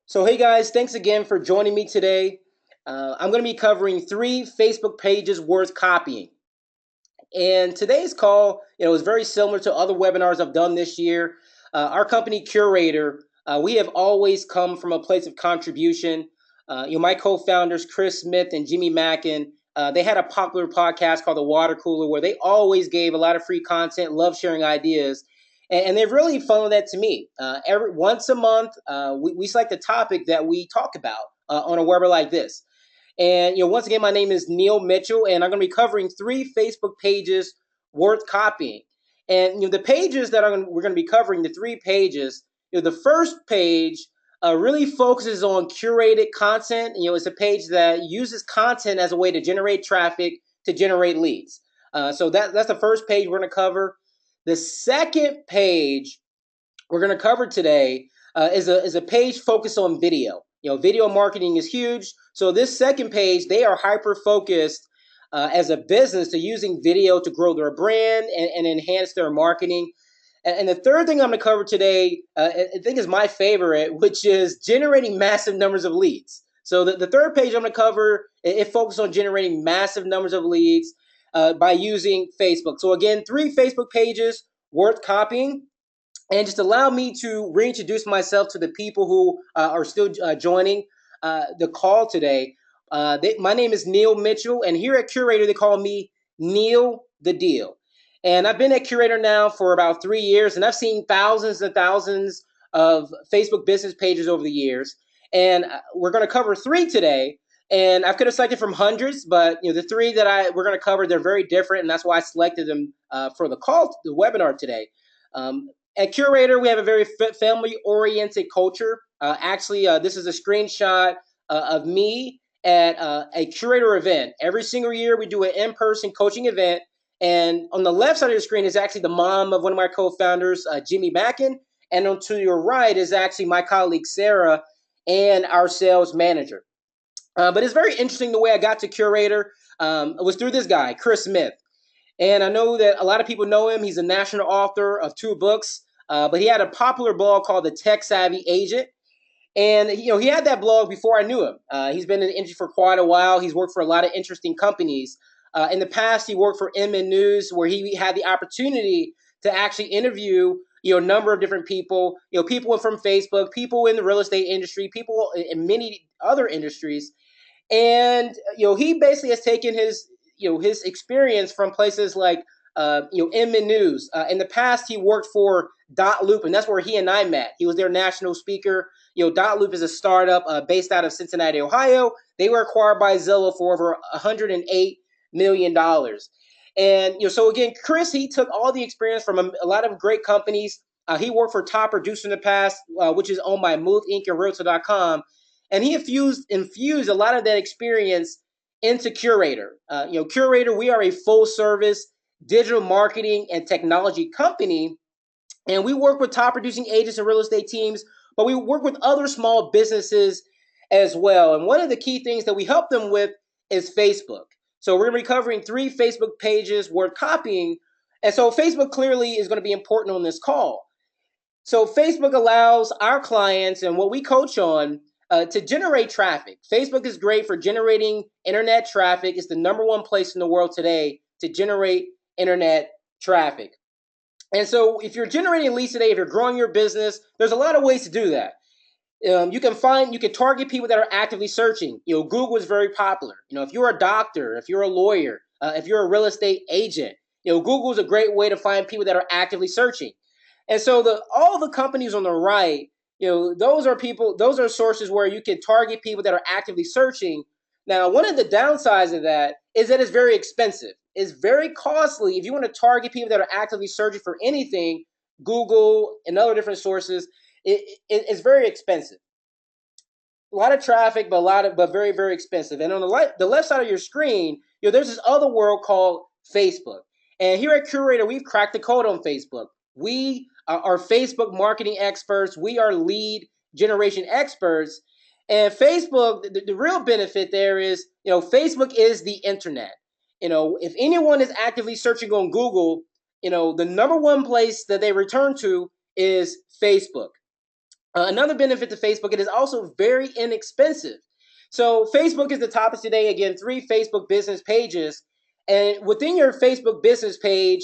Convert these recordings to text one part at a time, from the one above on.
So, hey guys, thanks again for joining me today. I'm going to be covering 3 Facebook pages worth copying. And today's call, is very similar to other webinars I've done this year. Our company, Curator, we have always come from a place of contribution. My co-founders, Chris Smith and Jimmy Mackin, they had a popular podcast called The Water Cooler, where they always gave a lot of free content, love sharing ideas, and they've really followed that to me. Every once a month, we select a topic that we talk about on a webinar like this. And once again, my name is Neil Mitchell, and I'm going to be covering 3 Facebook pages worth copying. And the pages that we're going to be covering, the 3 pages. The first page really focuses on curated content. It's a page that uses content as a way to generate traffic, to generate leads. So that's the first page we're going to cover. The second page we're going to cover today is a page focused on video. Video marketing is huge. So this second page, they are hyper focused as a business to using video to grow their brand and enhance their marketing. And the third thing I'm going to cover today, I think is my favorite, which is generating massive numbers of leads. So the third page I'm going to cover, it focuses on generating massive numbers of leads by using Facebook. So again, 3 Facebook pages worth copying. And just allow me to reintroduce myself to the people who are still joining the call today. My name is Neil Mitchell, and here at Curator, they call me Neil the Deal. And I've been at Curator now for about 3 years, and I've seen thousands and thousands of Facebook business pages over the years. And we're going to cover 3 today. And I could have selected from hundreds, but the 3 that we're going to cover, they're very different, and that's why I selected them for the webinar today. At Curator, we have a very family-oriented culture. This is a screenshot of me at a Curator event. Every single year, we do an in-person coaching event. And on the left side of the screen is actually the mom of one of my co-founders, Jimmy Mackin. And on to your right is actually my colleague, Sarah, and our sales manager. But it's very interesting the way I got to Curator. It was through this guy, Chris Smith. And I know that a lot of people know him. He's a national author of 2 books, but he had a popular blog called The Tech Savvy Agent. And he had that blog before I knew him. He's been in the industry for quite a while. He's worked for a lot of interesting companies. In the past, he worked for MN News, where he had the opportunity to actually interview a number of different people. People from Facebook, people in the real estate industry, people in many other industries. And he basically has taken his experience from places like MN News. In the past, he worked for Dot Loop, and that's where he and I met. He was their national speaker. Dot Loop is a startup based out of Cincinnati, Ohio. They were acquired by Zillow for over $108 million. And so again, Chris, he took all the experience from a lot of great companies. He worked for Top Producer in the past, which is owned by Move Inc. and Realtor.com. And he infused a lot of that experience into Curator. Curator, we are a full service digital marketing and technology company, and we work with top producing agents and real estate teams, but we work with other small businesses as well. And one of the key things that we help them with is Facebook. So we're going to be covering 3 Facebook pages worth copying. And so Facebook clearly is going to be important on this call. So Facebook allows our clients and what we coach on to generate traffic. Facebook is great for generating internet traffic. It's the #1 place in the world today to generate internet traffic. And so if you're generating leads today, if you're growing your business, there's a lot of ways to do that. You can target people that are actively searching. Google is very popular. If you're a doctor, if you're a lawyer, if you're a real estate agent, Google is a great way to find people that are actively searching. And so all the companies on the right, those are sources where you can target people that are actively searching. Now, one of the downsides of that is that it's very expensive. It's very costly. If you want to target people that are actively searching for anything, Google and other different sources, it's very expensive. A lot of traffic, but very, very expensive. And on the left side of your screen, there's this other world called Facebook. And here at Curator, we've cracked the code on Facebook. We are Facebook marketing experts. We are lead generation experts. And Facebook, the real benefit there is, Facebook is the internet. If anyone is actively searching on Google, the #1 place that they return to is Facebook. Another benefit to Facebook, it is also very inexpensive. So Facebook is the topic today. Again, 3 Facebook business pages. And within your Facebook business page,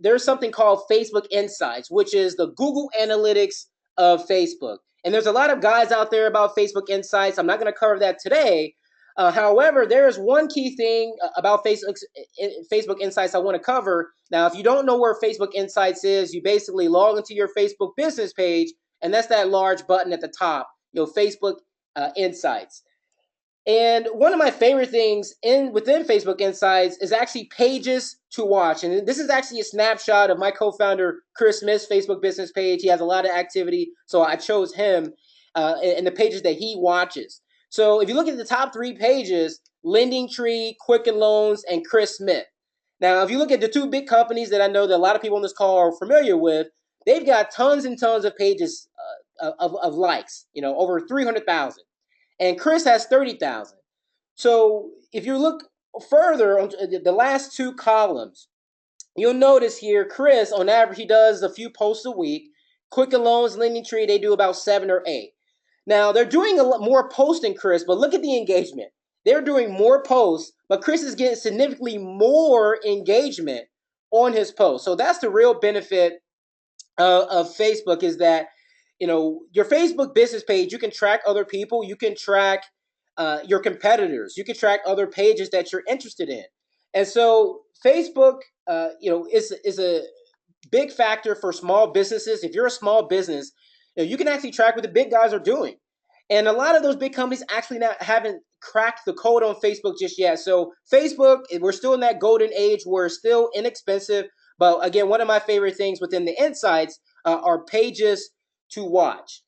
there's something called Facebook Insights, which is the Google Analytics of Facebook. And there's a lot of guides out there about Facebook Insights. I'm not going to cover that today. However, there is one key thing about Facebook Insights I want to cover. Now, if you don't know where Facebook Insights is, you basically log into your Facebook business page, and that's that large button at the top, Facebook Insights. And one of my favorite things within Facebook Insights is actually pages to watch. And this is actually a snapshot of my co-founder Chris Smith's Facebook business page. He has a lot of activity, so I chose him and the pages that he watches. So if you look at the top 3 pages, Lending Tree, Quicken Loans, and Chris Smith. Now, if you look at the 2 big companies that I know that a lot of people on this call are familiar with, they've got tons and tons of pages of likes, over 300,000. And Chris has 30,000. So if you look further on the last 2 columns, you'll notice here, Chris, on average, he does a few posts a week. Quicken Loans, Lending Tree, they do about 7 or 8. Now, they're doing a lot more posts than Chris, but look at the engagement. They're doing more posts, but Chris is getting significantly more engagement on his posts. So that's the real benefit of Facebook, is that your Facebook business page, you can track other people, you can track your competitors, you can track other pages that you're interested in. And so Facebook is a big factor for small businesses. If you're a small business, you can actually track what the big guys are doing. And a lot of those big companies actually haven't cracked the code on Facebook just yet. So Facebook, we're still in that golden age where it's still inexpensive. But again, one of my favorite things within the insights are pages to watch.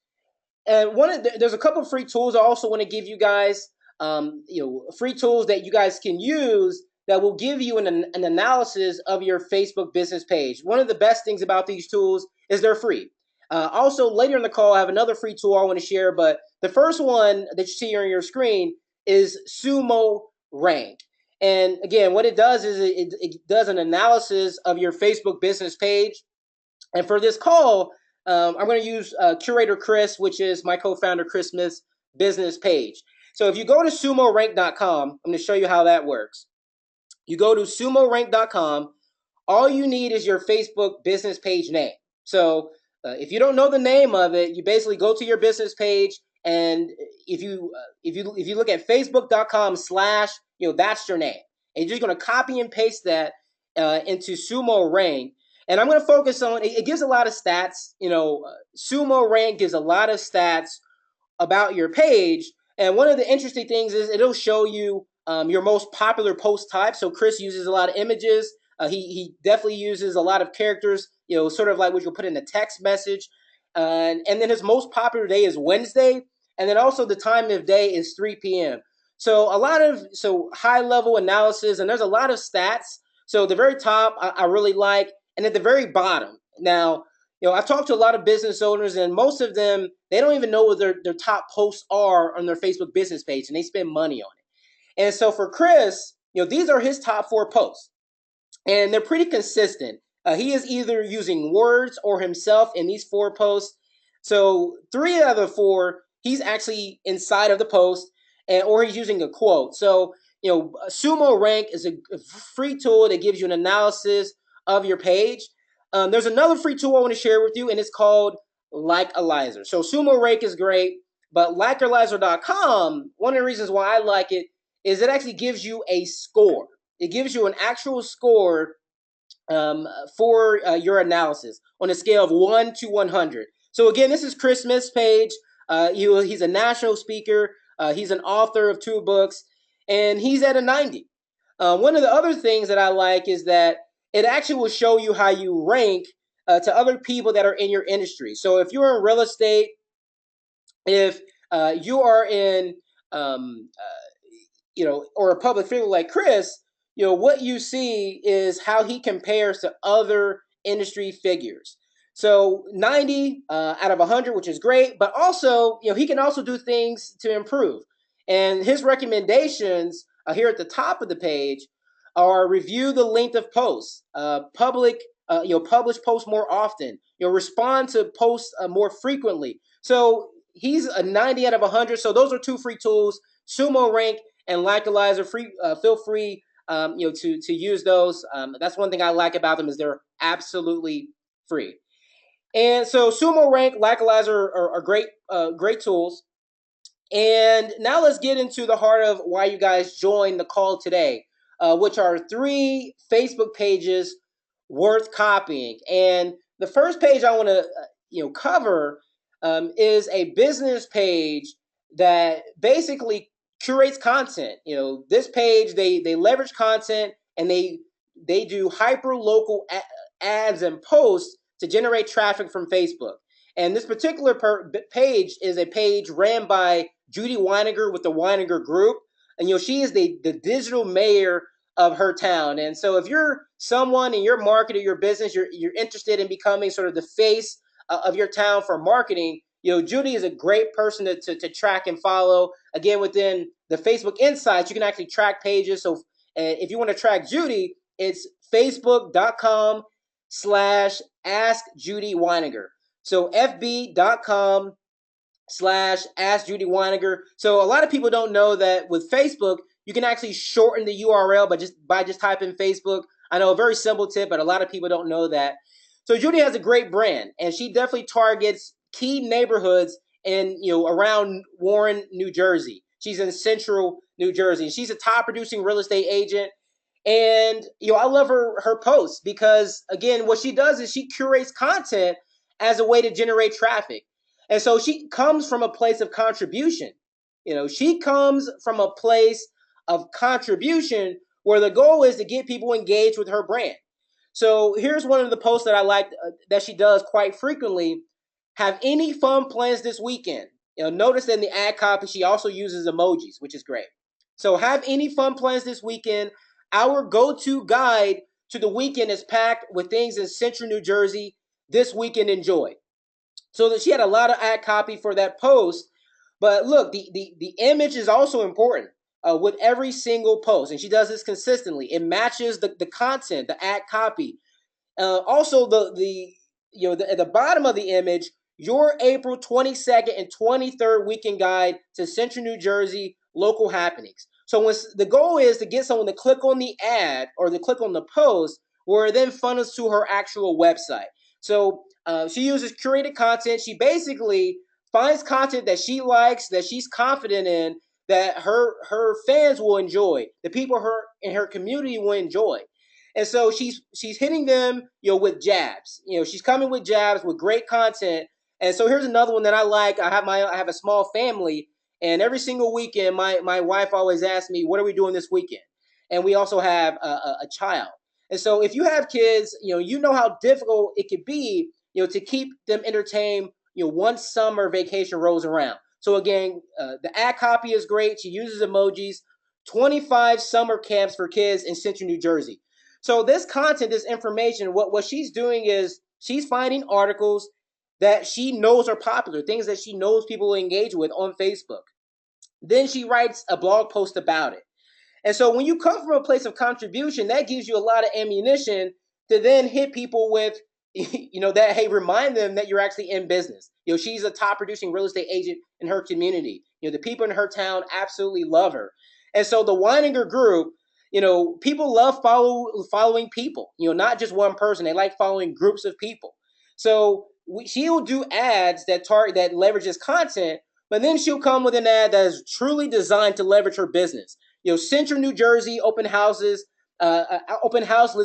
And there's a couple of free tools I also want to give you guys. Free tools that you guys can use that will give you an analysis of your Facebook business page. One of the best things about these tools is they're free. Also, later in the call, I have another free tool I want to share, but the first one that you see here on your screen is Sumo Rank. And again, what it does is it does an analysis of your Facebook business page. And for this call, I'm going to use Curator Chris, which is my co-founder Chris Smith's business page. So if you go to sumorank.com, I'm going to show you how that works. You go to sumorank.com. All you need is your Facebook business page name. So if you don't know the name of it, you basically go to your business page, and if you look at facebook.com/, that's your name, and you're just going to copy and paste that into Sumo Rank. And I'm going to focus on it. Gives a lot of stats. Sumo Rank gives a lot of stats about your page. And one of the interesting things is it'll show you your most popular post type. So Chris uses a lot of images. He definitely uses a lot of characters, sort of like what you'll put in a text message. And then his most popular day is Wednesday. And then also the time of day is 3 p.m. So high level analysis, and there's a lot of stats. So the very top I really like, and at the very bottom. Now, I've talked to a lot of business owners, and most of them, they don't even know what their top posts are on their Facebook business page, and they spend money on it. And so for Chris, these are his top 4 posts, and they're pretty consistent. He is either using words or himself in these 4 posts. So 3 out of the 4, he's actually inside of the post, or he's using a quote. So, Sumo Rank is a free tool that gives you an analysis of your page. There's another free tool I want to share with you, and it's called Likealyzer. So Sumo Rank is great, but Likealyzer.com, one of the reasons why I like it is it actually gives you a score. It gives you an actual score for your analysis on a scale of 1 to 100. So again, this is Chris Smith's page. He's a national speaker. He's an author of 2 books, and he's at a 90. One of the other things that I like is that it actually will show you how you rank to other people that are in your industry. So if you're in real estate, if you are in, or a public figure like Chris, what you see is how he compares to other industry figures. So 90 out of 100, which is great, but also, he can also do things to improve. And his recommendations here at the top of the page are review the length of posts, publish posts more often, respond to posts more frequently. So he's a 90 out of 100. So those are two free tools, Sumo Rank and Localizer. Free, feel free, to use those. That's one thing I like about them is they're absolutely free. And so Sumo Rank, Localizer are great tools. And now let's get into the heart of why you guys joined the call today, which are 3 Facebook pages worth copying. And the first page I want to cover is a business page that basically curates content. This page they leverage content and they do hyper local ads and posts to generate traffic from Facebook. And this particular page is a page ran by Judy Winegar with the Winegar Group. And she is the digital mayor of her town. And so if you're someone in your market or your business, you're interested in becoming sort of the face of your town for marketing, Judy is a great person to track and follow. Again, within the Facebook Insights, you can actually track pages. So if you want to track Judy, it's facebook.com/Ask Judy Winegar. So fb.com/Ask Judy Winegar. So a lot of people don't know that with Facebook, you can actually shorten the URL by just typing Facebook. I know, a very simple tip, but a lot of people don't know that. So Judy has a great brand, and she definitely targets key neighborhoods in around Warren, New Jersey. She's in Central New Jersey. She's a top producing real estate agent. And I love her posts because, again, what she does is she curates content as a way to generate traffic. And so she comes from a place of contribution. She comes from a place of contribution where the goal is to get people engaged with her brand. So here's one of the posts that I like that she does quite frequently. Have any fun plans this weekend? Notice in the ad copy, she also uses emojis, which is great. So have any fun plans this weekend? Our go-to guide to the weekend is packed with things in Central New Jersey. This weekend, enjoy. So that she had a lot of ad copy for that post. But look, the image is also important with every single post. And she does this consistently. It matches the content, the ad copy. Also, at the bottom of the image, your April 22nd and 23rd weekend guide to Central New Jersey local happenings. So the goal is to get someone to click on the ad or to click on the post, where it then funnels to her actual website. So she uses curated content. She basically finds content that she likes, that she's confident in, that her fans will enjoy, the people in her community will enjoy. And so she's hitting them, with jabs. She's coming with jabs with great content. And so here's another one that I like. I have a small family, and every single weekend, my wife always asks me, "What are we doing this weekend?" And we also have a child. And so if you have kids, you know how difficult it could be, to keep them entertained, once summer vacation rolls around. So again, the ad copy is great. She uses emojis. 25 summer camps for kids in Central New Jersey. So this content, this information, what she's doing is she's finding articles that she knows are popular, things that she knows people will engage with on Facebook. Then she writes a blog post about it. And so when you come from a place of contribution, that gives you a lot of ammunition to then hit people with, that, hey, remind them that you're actually in business. She's a top producing real estate agent in her community. The people in her town absolutely love her. And so the Winegar Group, people love following people, not just one person. They like following groups of people. So she'll do ads that leverages content, but then she'll come with an ad that is truly designed to leverage her business. Central New Jersey open house list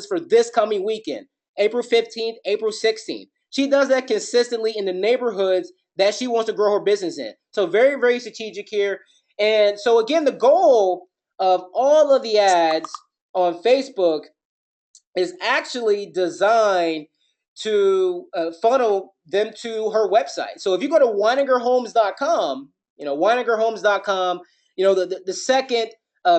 for this coming weekend, April 15th, April 16th. She does that consistently in the neighborhoods that she wants to grow her business in. So very, very strategic here. And so again, the goal of all of the ads on Facebook is actually designed to funnel them to her website. So if you go to winegarhomes.com, winegarhomes.com, the second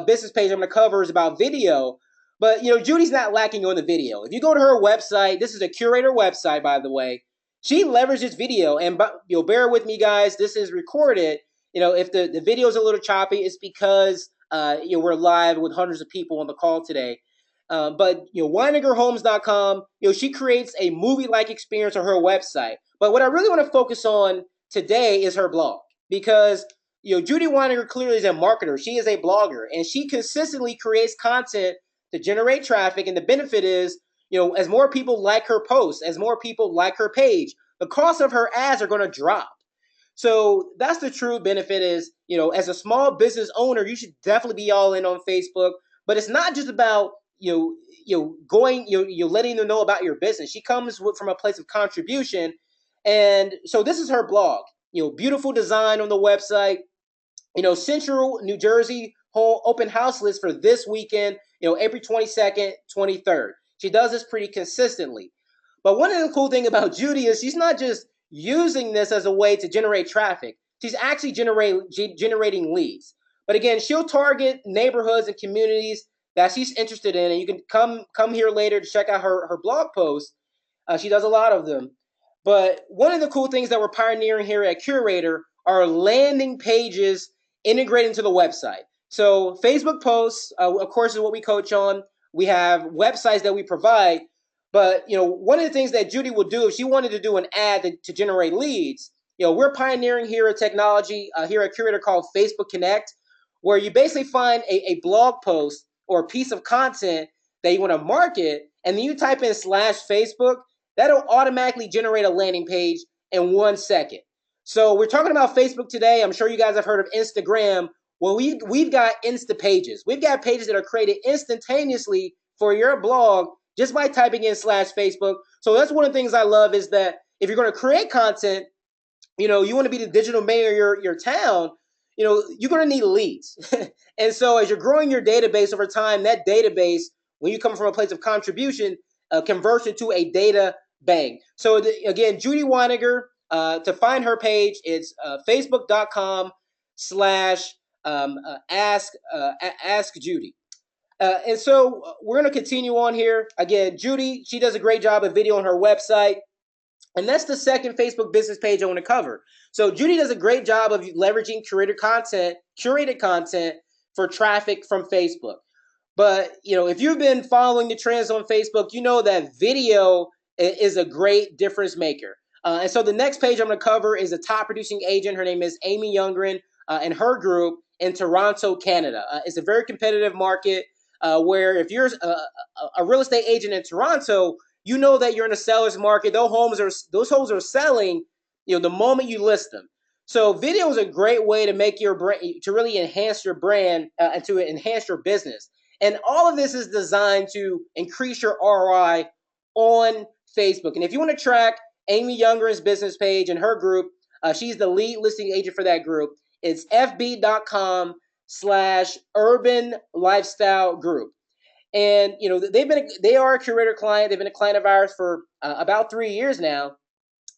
business page I'm going to cover is about video. But, Judy's not lacking on the video. If you go to her website, this is a Curator website, by the way, she leverages video. And, bear with me, guys, this is recorded. If the video is a little choppy, it's because, we're live with hundreds of people on the call today. But winegarhomes.com, she creates a movie-like experience on her website. But what I really want to focus on today is her blog, because Judy Winegar clearly is a marketer. She is a blogger, and she consistently creates content to generate traffic. And the benefit is, as more people like her posts, as more people like her page, the cost of her ads are going to drop. So that's the true benefit is, as a small business owner, you should definitely be all in on Facebook. But it's not just about, going, letting them know about your business. She comes from a place of contribution. And so this is her blog, beautiful design on the website, Central New Jersey whole open house list for this weekend, April 22nd, 23rd. She does this pretty consistently. But one of the cool things about Judy is she's not just using this as a way to generate traffic. She's actually generating leads. But again, she'll target neighborhoods and communities that she's interested in. And you can come here later to check out her blog posts. She does a lot of them. But one of the cool things that we're pioneering here at Curator are landing pages integrating to the website. So Facebook posts, of course, is what we coach on. We have websites that we provide. But one of the things that Judy will do if she wanted to do an ad to generate leads, we're pioneering here a technology here at Curator called Facebook Connect, where you basically find a blog post or a piece of content that you want to market, and then you type in /Facebook. That'll automatically generate a landing page in 1 second. So we're talking about Facebook today. I'm sure you guys have heard of Instagram. Well, we've got Insta pages. We've got pages that are created instantaneously for your blog just by typing in /Facebook. So that's one of the things I love is that if you're going to create content, you want to be the digital mayor of your town, you're going to need leads. And so as you're growing your database over time, that database, when you come from a place of contribution, converts into a data bank. So again, Judy Winegar, to find her page, it's facebook.com/ ask Judy. And so we're going to continue on here. Again, Judy, she does a great job of video on her website. And that's the second Facebook business page I want to cover. So Judy does a great job of leveraging curated content for traffic from Facebook. But, if you've been following the trends on Facebook, you know that video is a great difference maker. And so the next page I'm going to cover is a top producing agent. Her name is Amy Younggren, and her group in Toronto, Canada. It's a very competitive market where if you're a real estate agent in Toronto, you know that you're in a seller's market. Those homes are selling, the moment you list them. So video is a great way to make your brand, to really enhance your brand and to enhance your business. And all of this is designed to increase your ROI on Facebook. And if you want to track Amy Younggren's business page and her group, she's the lead listing agent for that group. It's fb.com/urban lifestyle group. And they are a Curator client. They've been a client of ours for about 3 years now,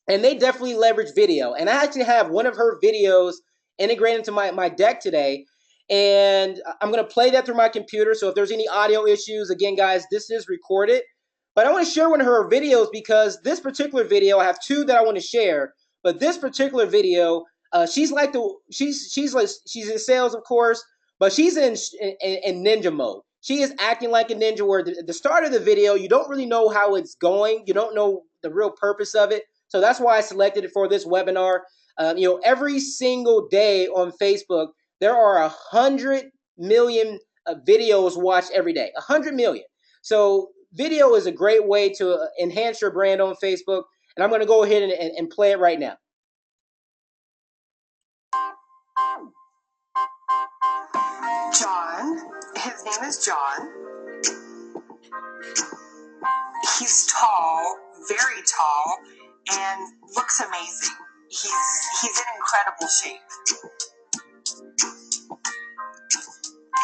and they definitely leverage video. And I actually have one of her videos integrated into my deck today, and I'm going to play that through my computer. So if there's any audio issues, again, guys, this is recorded. But I want to share one of her videos because this particular video, I have two that I want to share. But this particular video, she's in sales, of course, but she's in ninja mode. She is acting like a ninja where at the start of the video, you don't really know how it's going. You don't know the real purpose of it. So that's why I selected it for this webinar. Every single day on Facebook, there are 100 million videos watched every day, 100 million. So video is a great way to enhance your brand on Facebook. And I'm going to go ahead and play it right now. John, his name is John. He's tall, very tall, and looks amazing. He's in incredible shape.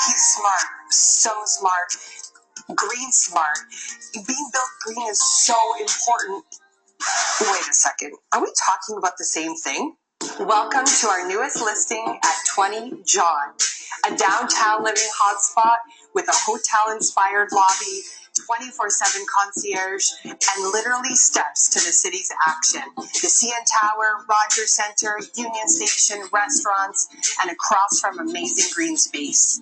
He's smart, so smart, green smart. Being built green is so important. Wait a second, are we talking about the same thing? Welcome to our newest listing at 20 John, a downtown living hotspot with a hotel-inspired lobby, 24/7 concierge, and literally steps to the city's action. The CN Tower, Rogers Center, Union Station, restaurants, and across from amazing green space.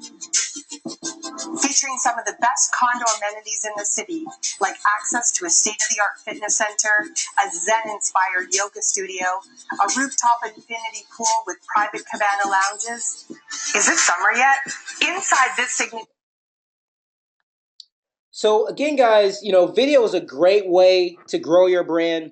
featuring some of the best condo amenities in the city, like access to a state-of-the-art fitness center, a Zen-inspired yoga studio, a rooftop infinity pool with private cabana lounges. Is it summer yet? Inside this signature. So again, guys, video is a great way to grow your brand.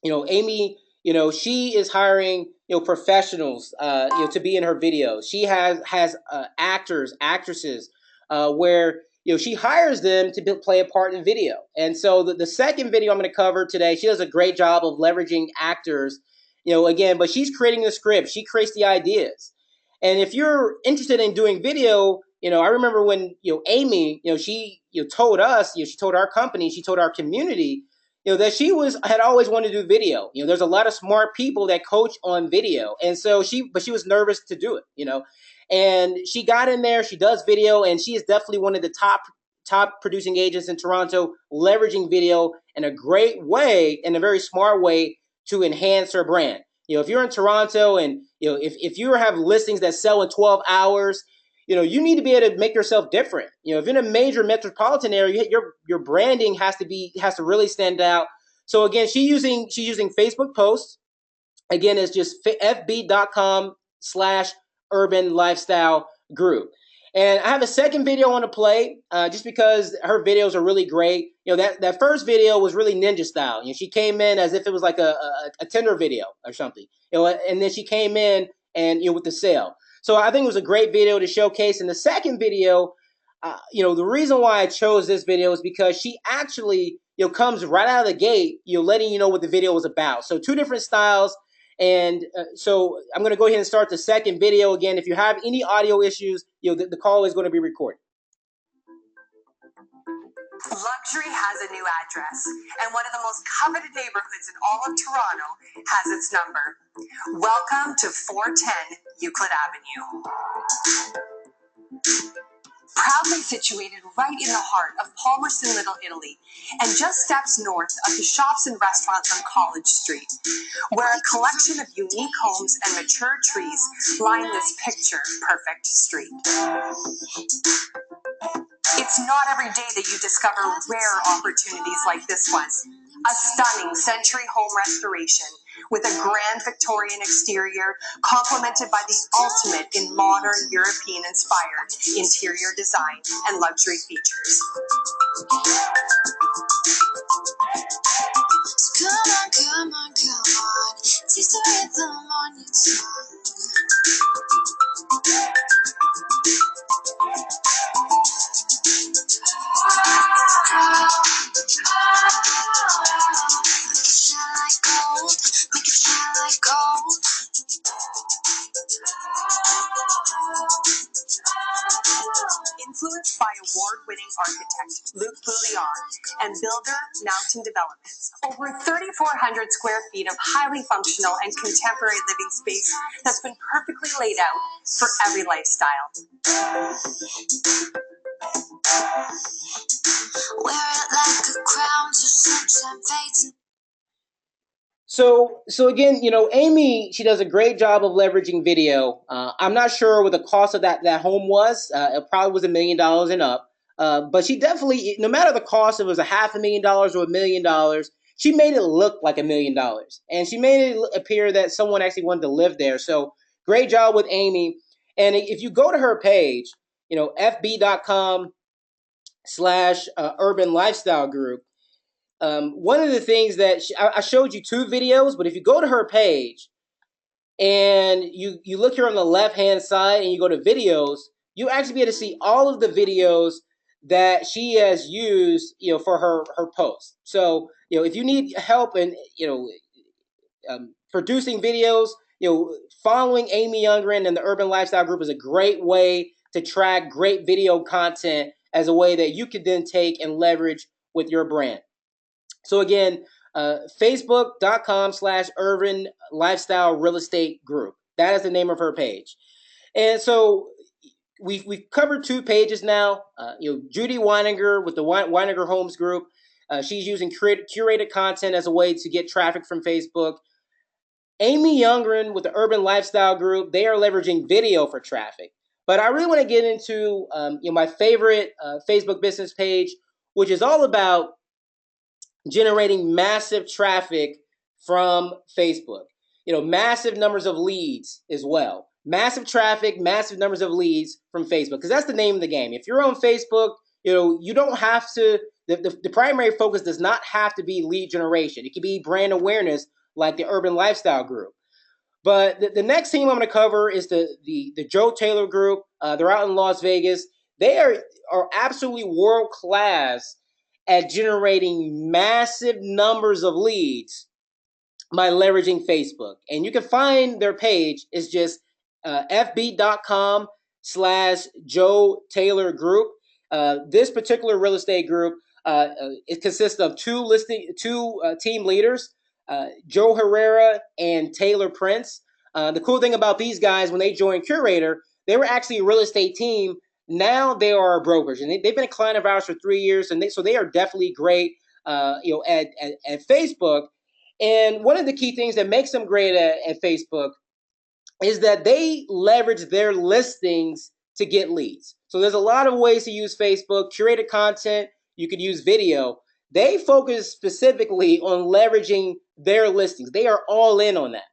Amy, she is hiring, professionals, to be in her videos. She has actors, actresses, where, she hires them to play a part in video. And so the second video I'm going to cover today, she does a great job of leveraging actors, again, but she's creating the script. She creates the ideas. And if you're interested in doing video, I remember when, Amy, she, told us, she told our company, she told our community, that she had always wanted to do video. There's a lot of smart people that coach on video. And so she was nervous to do it, and she got in there, she does video, and she is definitely one of the top producing agents in Toronto, leveraging video in a great way, in a very smart way to enhance her brand. If you're in Toronto and, if you have listings that sell in 12 hours, you need to be able to make yourself different. If you're in a major metropolitan area, your branding has to really stand out. So again, she's using Facebook posts. Again, it's just fb.com/urban lifestyle group. And I have a second video I want to play, just because her videos are really great. That first video was really ninja style. She came in as if it was like a Tinder video or something. And then she came in and with the sale. So I think it was a great video to showcase. And the second video, the reason why I chose this video is because she actually, comes right out of the gate, letting you know what the video was about. So two different styles. And so I'm going to go ahead and start the second video. Again, if you have any audio issues, the call is going to be recorded. Luxury has a new address, and one of the most coveted neighborhoods in all of Toronto has its number. Welcome to 410 Euclid Avenue. Proudly situated right in the heart of Palmerston, Little Italy, and just steps north of the shops and restaurants on College Street, where a collection of unique homes and mature trees line this picture-perfect street. It's not every day that you discover rare opportunities like this one. A stunning century home restoration with a grand Victorian exterior complemented by the ultimate in modern European-inspired interior design and luxury features. Come on, taste the rhythm on your tongue. Influenced by award-winning architect Luc Bouillon and builder Mountain Developments, over 3,400 square feet of highly functional and contemporary living space that's been perfectly laid out for every lifestyle. Wear it like a crown to sunshine fades. So again, Amy, she does a great job of leveraging video. I'm not sure what the cost of that home was. It probably was $1 million and up. But she definitely, no matter the cost, if it was $500,000 or $1 million, she made it look like $1 million. And she made it appear that someone actually wanted to live there. So great job with Amy. And if you go to her page, fb.com/urban lifestyle group, one of the things that I showed you two videos, but if you go to her page and you look here on the left-hand side and you go to videos, you actually be able to see all of the videos that she has used, for her posts. So, if you need help in, producing videos, following Amy Younggren and the Urban Lifestyle Group is a great way to track great video content as a way that you could then take and leverage with your brand. So again, facebook.com/urban lifestyle real estate group. That is the name of her page. And so we've covered two pages now. Judy Winegar with the Winegar Homes Group. She's using curated content as a way to get traffic from Facebook. Amy Younggren with the Urban Lifestyle Group, they are leveraging video for traffic. But I really want to get into my favorite Facebook business page, which is all about generating massive traffic from Facebook. Massive numbers of leads as well. Massive traffic, massive numbers of leads from Facebook, because that's the name of the game. If you're on Facebook, you don't have to. The primary focus does not have to be lead generation. It can be brand awareness, like the Urban Lifestyle Group. But the next team I'm going to cover is the Joe Taylor Group. They're out in Las Vegas. They are absolutely world class at generating massive numbers of leads by leveraging Facebook. And you can find their page is just fb.com/Joe Taylor Group. This particular real estate group, it consists of two team leaders, Joe Herrera and Taylor Prince. The cool thing about these guys, when they joined Curator, they were actually a real estate team. Now they are brokers, and they've been a client of ours for 3 years, and so they are definitely great, at Facebook. And one of the key things that makes them great at Facebook is that they leverage their listings to get leads. So there's a lot of ways to use Facebook, curated content, you could use video. They focus specifically on leveraging their listings. They are all in on that.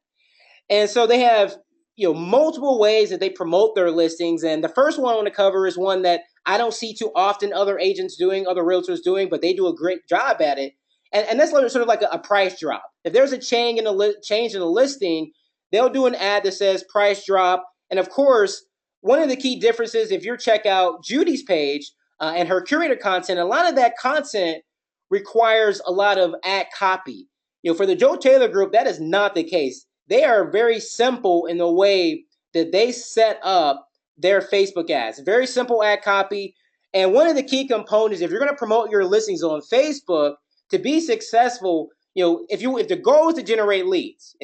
And so they have multiple ways that they promote their listings. And the first one I want to cover is one that I don't see too often other agents doing, other realtors doing, but they do a great job at it. And that's sort of like a price drop. If there's a change in the listing, they'll do an ad that says price drop. And of course, one of the key differences, if you check out Judy's page and her curator content, a lot of that content requires a lot of ad copy. For the Joe Taylor Group, that is not the case. They are very simple in the way that they set up their Facebook ads. Very simple ad copy. And one of the key components, if you're going to promote your listings on Facebook, to be successful, if the goal is to generate leads,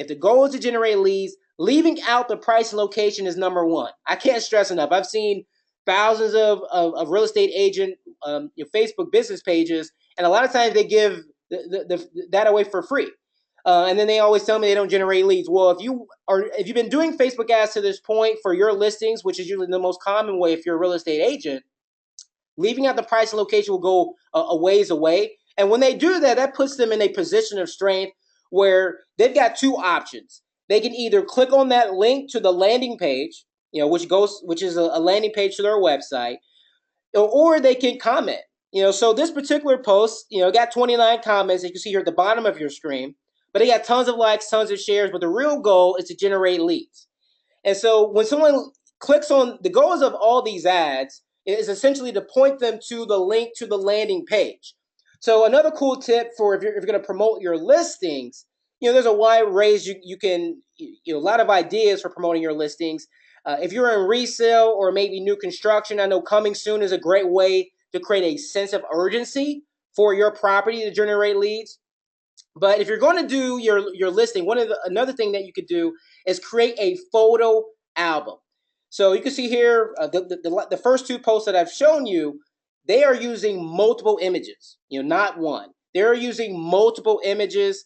leaving out the price and location is number one. I can't stress enough. I've seen thousands of real estate agent Facebook business pages, and a lot of times they give that away for free. And then they always tell me they don't generate leads. Well, if you've been doing Facebook ads to this point for your listings, which is usually the most common way if you're a real estate agent, leaving out the price and location will go a ways away. And when they do that, that puts them in a position of strength where they've got two options. They can either click on that link to the landing page, which is a landing page to their website, or they can comment. So this particular post, got 29 comments. You can see here at the bottom of your screen, but they got tons of likes, tons of shares. But the real goal is to generate leads. And so when someone clicks on, the goals of all these ads is essentially to point them to the link to the landing page. So another cool tip for if you're going to promote your listings, there's a wide range. You can, a lot of ideas for promoting your listings. If you're in resale or maybe new construction, I know coming soon is a great way to create a sense of urgency for your property to generate leads. But if you're going to do your listing, another thing that you could do is create a photo album. So you can see here the first two posts that I've shown you, they are using multiple images, not one. They're using multiple images.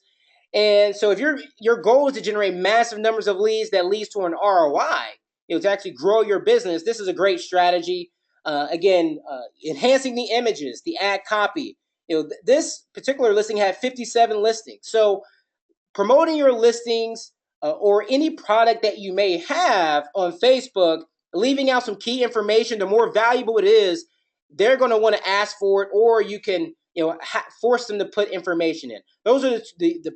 And so if your goal is to generate massive numbers of leads that leads to an ROI, to actually grow your business, this is a great strategy. Enhancing the images, the ad copy. This particular listing had 57 listings. So promoting your listings or any product that you may have on Facebook, leaving out some key information, the more valuable it is, they're going to want to ask for it, or you can force them to put information in. Those are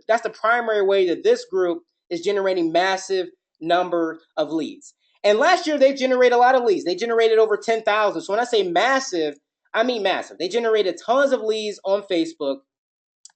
that's the primary way that this group is generating massive number of leads. And last year, they generated a lot of leads. They generated over 10,000. So when I say massive, I mean massive. They generated tons of leads on Facebook.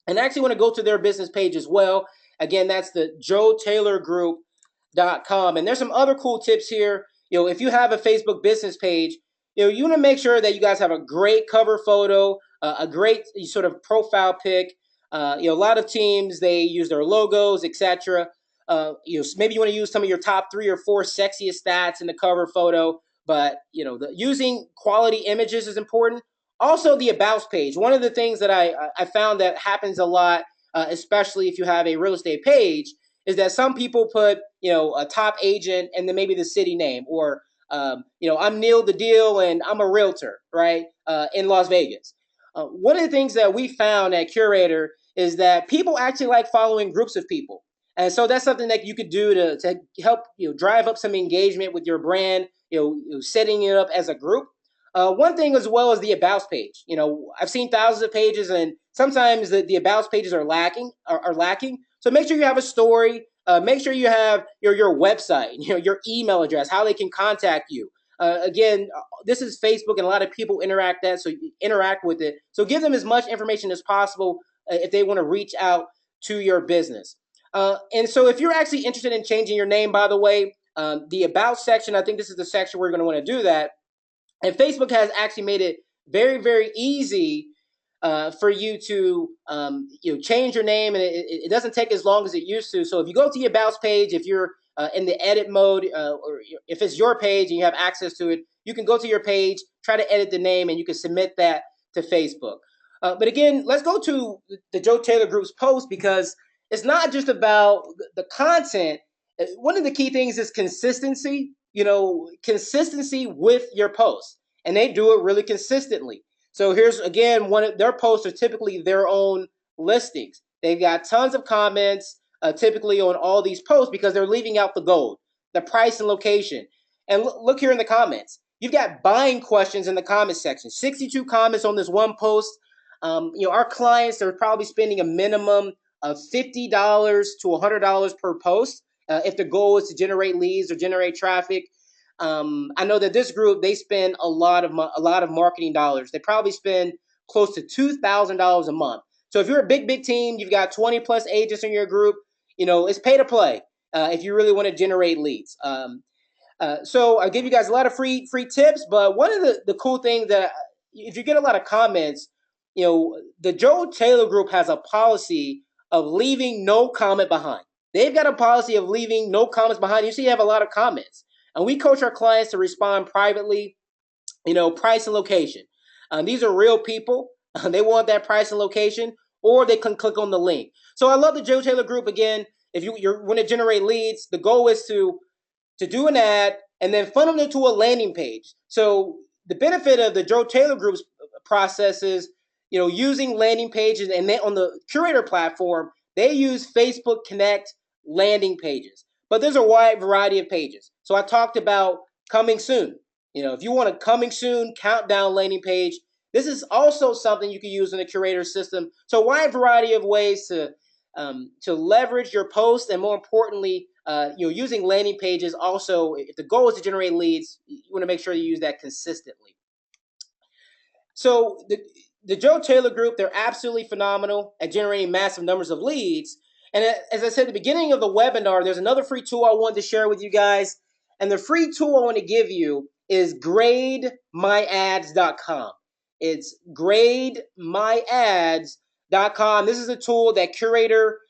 And I actually want to go to their business page as well. Again, that's the joetaylorgroup.com. And there's some other cool tips here. If you have a Facebook business page, you want to make sure that you guys have a great cover photo, a great sort of profile pic. A lot of teams, they use their logos, etc. Maybe you want to use some of your top 3 or 4 sexiest stats in the cover photo, but using quality images is important. Also, the about page. One of the things that I found that happens a lot, especially if you have a real estate page, is that some people put a top agent and then maybe the city name, or I'm Neil the Deal, and I'm a realtor, right, in Las Vegas. One of the things that we found at Curator is that people actually like following groups of people. And so that's something that you could do to help drive up some engagement with your brand, setting it up as a group. One thing as well is the About page. I've seen thousands of pages, and sometimes the About pages are lacking. So make sure you have a story. Make sure you have your website, your email address, how they can contact you. Again, this is Facebook, and a lot of people interact with it. So give them as much information as possible if they want to reach out to your business. And so if you're actually interested in changing your name, by the way, the About section, I think this is the section where you're going to want to do that. And Facebook has actually made it very, very easy for you to change your name, and it doesn't take as long as it used to. So if you go to your About page, if you're in the edit mode, or if it's your page and you have access to it, you can go to your page, try to edit the name, and you can submit that to Facebook. But again, let's go to the Joe Taylor Group's post, because it's not just about the content. One of the key things is consistency. Consistency with your posts, and they do it really consistently. So here's again, one of their posts are typically their own listings. They've got tons of comments, typically on all these posts, because they're leaving out the gold, the price and location. And look here in the comments. You've got buying questions in the comment section. 62 comments on this one post. Our clients are probably spending a minimum of $50 to $100 per post if the goal is to generate leads or generate traffic. I know that this group, they spend a lot of marketing dollars. They probably spend close to $2,000 a month. So if you're a big team, you've got 20 plus agents in your group, it's pay to play if you really want to generate leads. So I give you guys a lot of free tips, but one of the cool things that if you get a lot of comments, the Joe Taylor Group has a policy of leaving no comment behind. They've got a policy of leaving no comments behind. You see, you have a lot of comments, and we coach our clients to respond privately. Price and location. These are real people. They want that price and location, or they can click on the link. So I love the Joe Taylor Group. Again, if you want to generate leads, the goal is to do an ad and then funnel them to a landing page. So the benefit of the Joe Taylor Group's process is, using landing pages, and on the Curator platform, they use Facebook Connect landing pages. But there's a wide variety of pages. So I talked about coming soon. If you want a coming soon countdown landing page, this is also something you can use in the Curator system. So a wide variety of ways to leverage your post, and more importantly, using landing pages. Also, if the goal is to generate leads, you want to make sure you use that consistently. So the Joe Taylor Group, they're absolutely phenomenal at generating massive numbers of leads. And as I said at the beginning of the webinar, there's another free tool I wanted to share with you guys. And the free tool I want to give you is grademyads.com. It's grademyads.com. This is a tool that Curator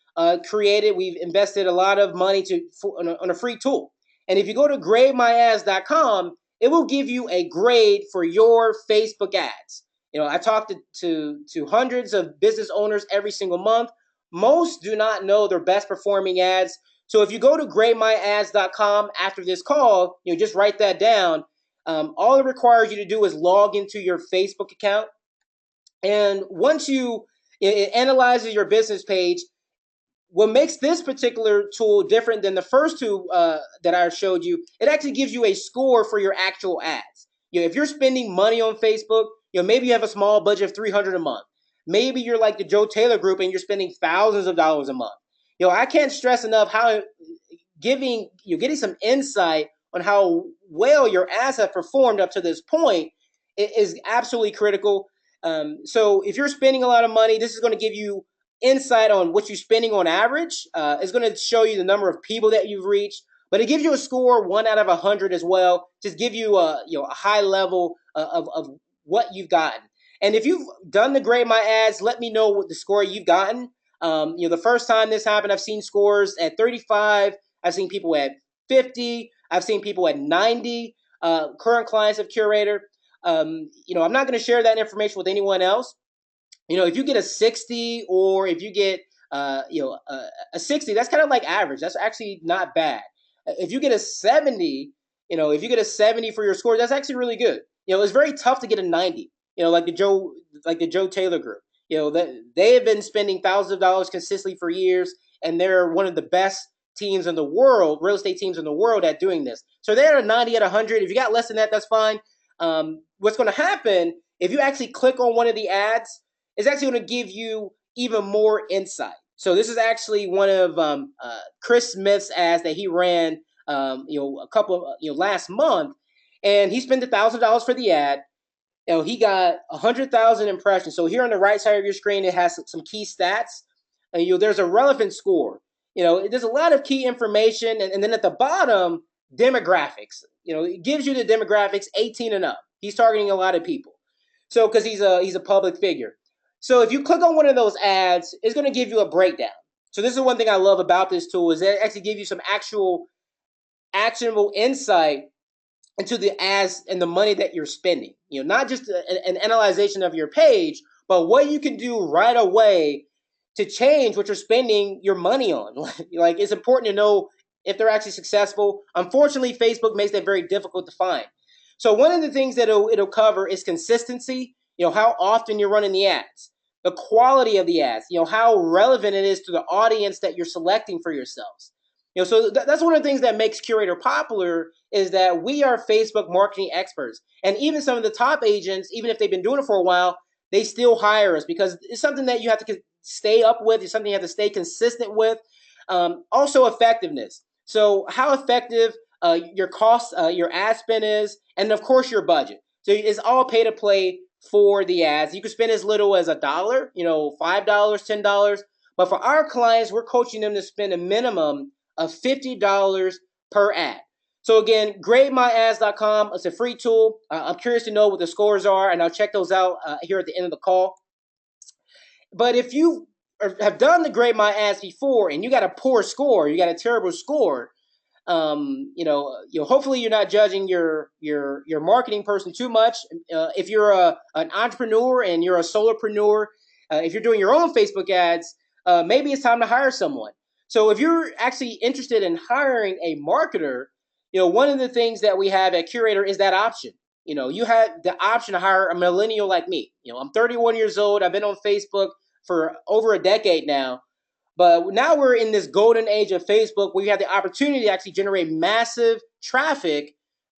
created. We've invested a lot of money on a free tool. And if you go to grademyads.com, it will give you a grade for your Facebook ads. I talk to hundreds of business owners every single month. Most do not know their best performing ads. So if you go to grademyads.com after this call, just write that down. All it requires you to do is log into your Facebook account. And once it analyzes your business page, what makes this particular tool different than the first two that I showed you, it actually gives you a score for your actual ads. If you're spending money on Facebook, maybe you have a small budget of $300 a month. Maybe you're like the Joe Taylor Group and you're spending thousands of dollars a month. I can't stress enough how getting some insight on how well your ads have performed up to this point is absolutely critical. So if you're spending a lot of money, this is going to give you insight on what you're spending on average. It's going to show you the number of people that you've reached, but it gives you a score 1 out of 100 as well. Just give you a high level of what you've gotten. And if you've done the Grade My Ads, let me know what the score you've gotten. The first time this happened, I've seen scores at 35. I've seen people at 50. I've seen people at 90. Current clients of Curator. I'm not going to share that information with anyone else. If you get a 60, or if you get a 60, that's kind of like average. That's actually not bad. If you get a 70, If you get a 70 for your score, that's actually really good. It's very tough to get a 90. Like the Joe Taylor group. That they have been spending thousands of dollars consistently for years, and they're one of the best teams in the world, real estate teams in the world, at doing this. So they're at a 90 at 100. If you got less than that, that's fine. What's going to happen if you actually click on one of the ads? It's actually going to give you even more insight. So this is actually one of Chris Smith's ads that he ran, a couple, last month, and he spent $1,000 for the ad. He got 100,000 impressions. So here on the right side of your screen, it has some key stats. There's a relevant score. There's a lot of key information, and then at the bottom, demographics. It gives you the demographics 18 and up. He's targeting a lot of people. So because he's a public figure. So if you click on one of those ads, it's going to give you a breakdown. So this is one thing I love about this tool, is it actually gives you some actual actionable insight into the ads and the money that you're spending. Not just an analyzation of your page, but what you can do right away to change what you're spending your money on. Like, it's important to know if they're actually successful. Unfortunately, Facebook makes that very difficult to find. So one of the things that it'll cover is consistency, how often you're running the ads, the quality of the ads, how relevant it is to the audience that you're selecting for yourselves. So that's one of the things that makes Curator popular, is that we are Facebook marketing experts. And even some of the top agents, even if they've been doing it for a while, they still hire us because it's something that you have to stay up with. It's something you have to stay consistent with. Also, effectiveness. So how effective your cost, your ad spend is, and of course your budget. So it's all pay to play for the ads. You can spend as little as $1, $5, $10. But for our clients, we're coaching them to spend a minimum of $50 per ad. So again, grademyads.com. It's a free tool. I'm curious to know what the scores are, and I'll check those out here at the end of the call. But if you have done the Grade My Ads before and you got a poor score, you got a terrible score, hopefully you're not judging your marketing person too much. If you're an entrepreneur and you're a solopreneur, if you're doing your own Facebook ads, maybe it's time to hire someone. So if you're actually interested in hiring a marketer, one of the things that we have at Curator is that option. You have the option to hire a millennial like me. I'm 31 years old. I've been on Facebook for over a decade now. But now we're in this golden age of Facebook where you have the opportunity to actually generate massive traffic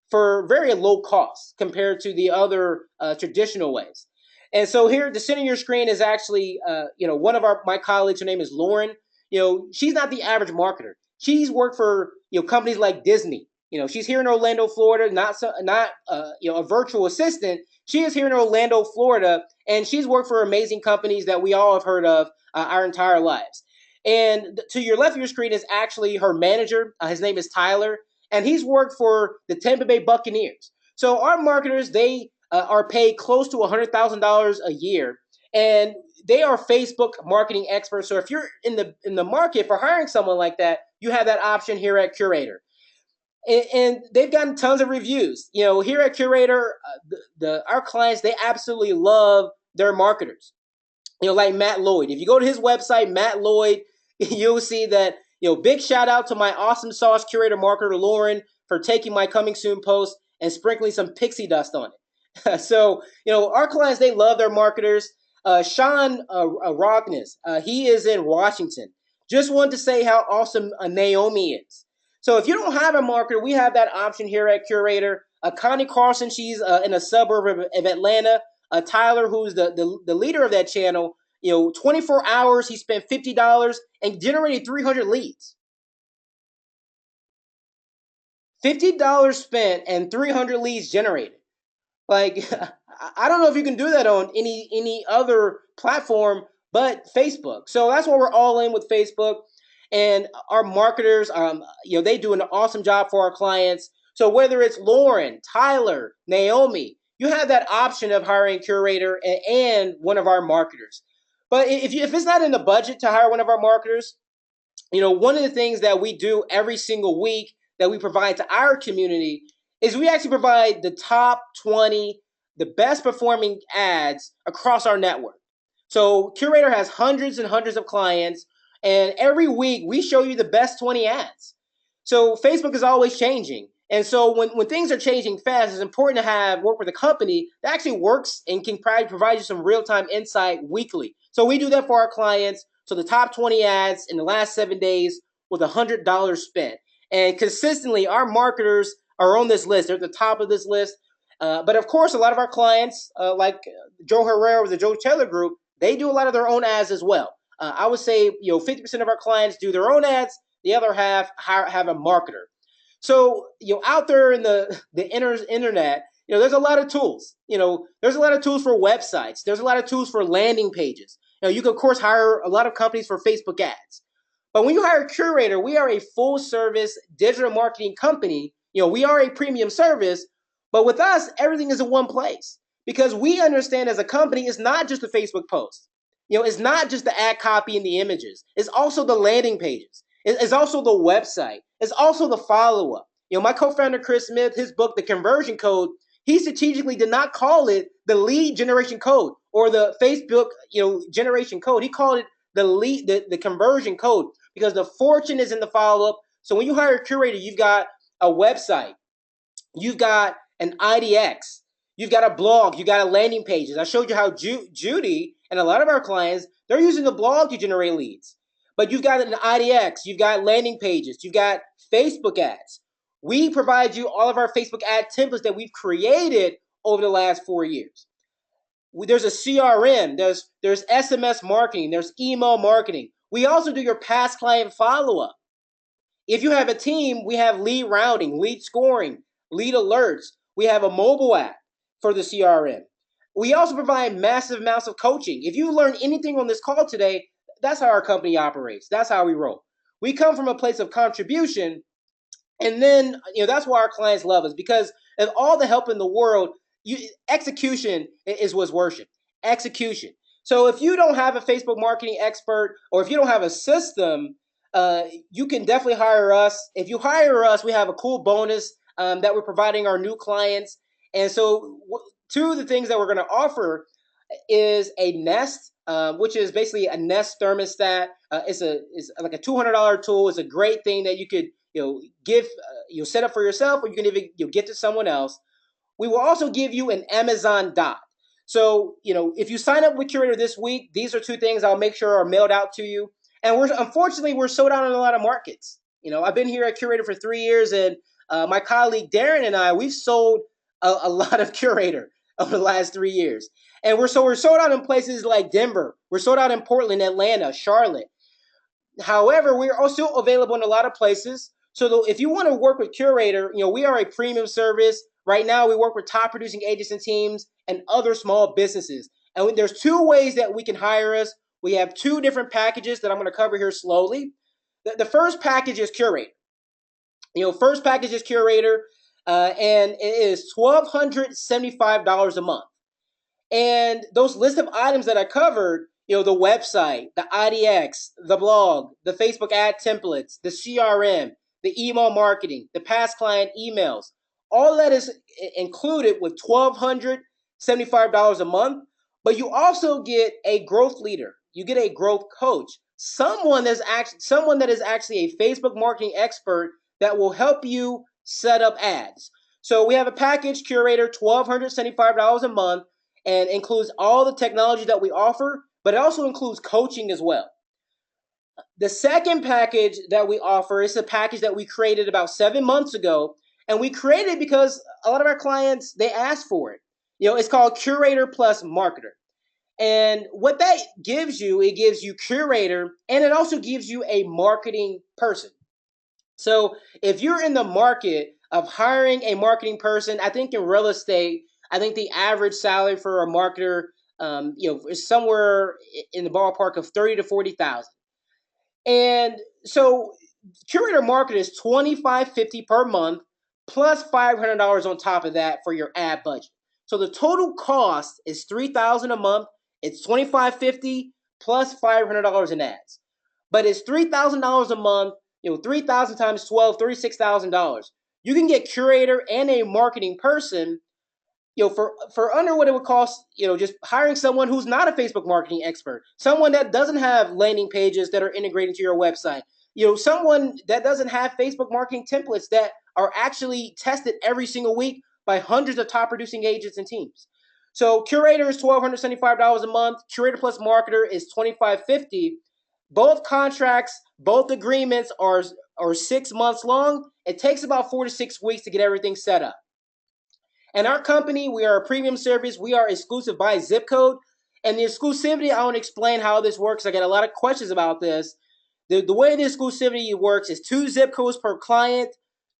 for very low cost compared to the other traditional ways. And so here at the center of your screen is actually, one of my colleagues. Her name is Lauren. She's not the average marketer. She's worked for companies like Disney. She's here in Orlando, Florida, not a virtual assistant. She is here in Orlando, Florida, and she's worked for amazing companies that we all have heard of our entire lives. And to your left of your screen is actually her manager. His name is Tyler, and he's worked for the Tampa Bay Buccaneers. So our marketers, they are paid close to $100,000 a year, and they are Facebook marketing experts. So if you're in the market for hiring someone like that, you have that option here at Curator. And they've gotten tons of reviews. Here at Curator, our clients, they absolutely love their marketers. Like Matt Lloyd. If you go to his website, Matt Lloyd, you'll see that, big shout out to my awesome sauce Curator marketer, Lauren, for taking my coming soon post and sprinkling some pixie dust on it. So, our clients, they love their marketers. Sean Rogness, he is in Washington. Just wanted to say how awesome Naomi is. So if you don't have a marketer, we have that option here at Curator. Connie Carlson, she's in a suburb of Atlanta. Tyler, who's the leader of that channel, 24 hours, he spent $50 and generated 300 leads. $50 spent and 300 leads generated. Like, I don't know if you can do that on any other platform but Facebook. So that's why we're all in with Facebook. And our marketers, they do an awesome job for our clients. So whether it's Lauren, Tyler, Naomi, you have that option of hiring a Curator and one of our marketers. But if it's not in the budget to hire one of our marketers, one of the things that we do every single week that we provide to our community is we actually provide the top 20, the best performing ads across our network. So Curator has hundreds and hundreds of clients, and every week we show you the best 20 ads. So Facebook is always changing. And so when things are changing fast, it's important to work with a company that actually works and can provide you some real-time insight weekly. So we do that for our clients. So the top 20 ads in the last 7 days with $100 spent. And consistently, our marketers are on this list. They're at the top of this list. But of course, a lot of our clients, like Joe Herrera with the Joe Taylor Group, they do a lot of their own ads as well. I would say 50% of our clients do their own ads. The other half have a marketer. So out there in the internet, there's a lot of tools. There's a lot of tools for websites. There's a lot of tools for landing pages. You can of course hire a lot of companies for Facebook ads. But when you hire Curator, we are a full service digital marketing company. We are a premium service, but with us, everything is in one place because we understand as a company, it's not just the Facebook post. It's not just the ad copy and the images. It's also the landing pages. It's also the website. It's also the follow-up. My co-founder, Chris Smith, his book, The Conversion Code, he strategically did not call it the lead generation code or the Facebook, generation code. He called it the conversion code because the fortune is in the follow-up. So when you hire a Curator, you've got a website, you've got an IDX, you've got a blog, you've got a landing pages. I showed you how Judy and a lot of our clients, they're using the blog to generate leads. But you've got an IDX, you've got landing pages, you've got Facebook ads. We provide you all of our Facebook ad templates that we've created over the last 4 years. There's a CRM, there's SMS marketing, there's email marketing. We also do your past client follow-up. If you have a team, we have lead routing, lead scoring, lead alerts. We have a mobile app for the CRM. We also provide massive amounts of coaching. If you learn anything on this call today, that's how our company operates. That's how we roll. We come from a place of contribution, and then that's why our clients love us, because of all the help in the world, execution is what's worship. Execution. So if you don't have a Facebook marketing expert, or if you don't have a system, you can definitely hire us. If you hire us, we have a cool bonus that we're providing our new clients. And so two of the things that we're going to offer is a Nest, which is basically a Nest thermostat. It's like a $200 tool. It's a great thing that you could give set up for yourself, or you can even get to someone else. We will also give you an Amazon Dot. So if you sign up with Curator this week, these are two things I'll make sure are mailed out to you. And unfortunately we're sold out in a lot of markets. I've been here at Curator for 3 years, and my colleague Darren and I, we've sold a lot of Curator over the last 3 years. And we're sold out in places like Denver. We're sold out in Portland, Atlanta, Charlotte. However, we're also available in a lot of places. So if you want to work with Curator, we are a premium service. Right now, we work with top producing agents and teams and other small businesses. And there's two ways that we can hire us. We have two different packages that I'm going to cover here slowly. The first package is Curator. First package is Curator, and it is $1,275 a month. And those list of items that I covered, the website, the IDX, the blog, the Facebook ad templates, the CRM, the email marketing, the past client emails, all that is included with $1,275 a month. But you also get a growth leader. You get a growth coach, someone that is actually a Facebook marketing expert that will help you set up ads. So we have a package, Curator, $1,275 a month, and includes all the technology that we offer, but it also includes coaching as well. The second package that we offer is a package that we created about 7 months ago, and we created it because a lot of our clients, they asked for it. It's called Curator Plus Marketer. And what that gives you, it gives you Curator, and it also gives you a marketing person. So if you're in the market of hiring a marketing person, I think in real estate, I think the average salary for a marketer, is somewhere in the ballpark of $30,000 to $40,000. And so Curator Market is $2,550 per month plus $500 on top of that for your ad budget. So the total cost is $3,000 a month. It's $2,550 plus $500 in ads. But it's $3,000 a month. 3,000 times 12, $36,000. You can get Curator and a marketing person, for under what it would cost, just hiring someone who's not a Facebook marketing expert, someone that doesn't have landing pages that are integrated to your website, someone that doesn't have Facebook marketing templates that are actually tested every single week by hundreds of top producing agents and teams. So Curator is $1,275 a month. Curator plus Marketer is $2,550. Both contracts, both agreements are 6 months long. It takes about 4 to 6 weeks to get everything set up. And our company, we are a premium service. We are exclusive by zip code. And the exclusivity, I want to explain how this works. I get a lot of questions about this. The way the exclusivity works is 2 zip codes per client,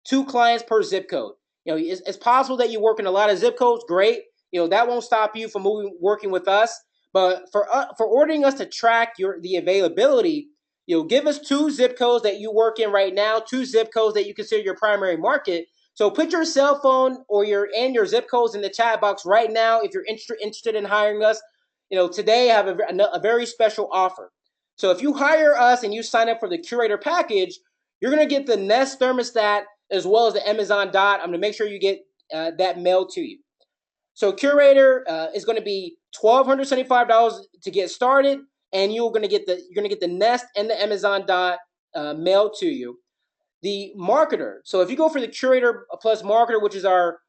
2 clients per zip code. It's possible that you work in a lot of zip codes. Great. That won't stop you from working with us. But for ordering us to track the availability, give us 2 zip codes that you work in right now, 2 zip codes that you consider your primary market. So put your cell phone or your zip codes in the chat box right now if you're interested in hiring us. Today I have a very special offer. So if you hire us and you sign up for the Curator package, you're going to get the Nest thermostat as well as the Amazon Dot. I'm going to make sure you get that mailed to you. So Curator is going to be $1,275 to get started, and you're going to get the Nest and the Amazon Dot mailed to you. The Marketer. So if you go for the Curator plus Marketer, which is our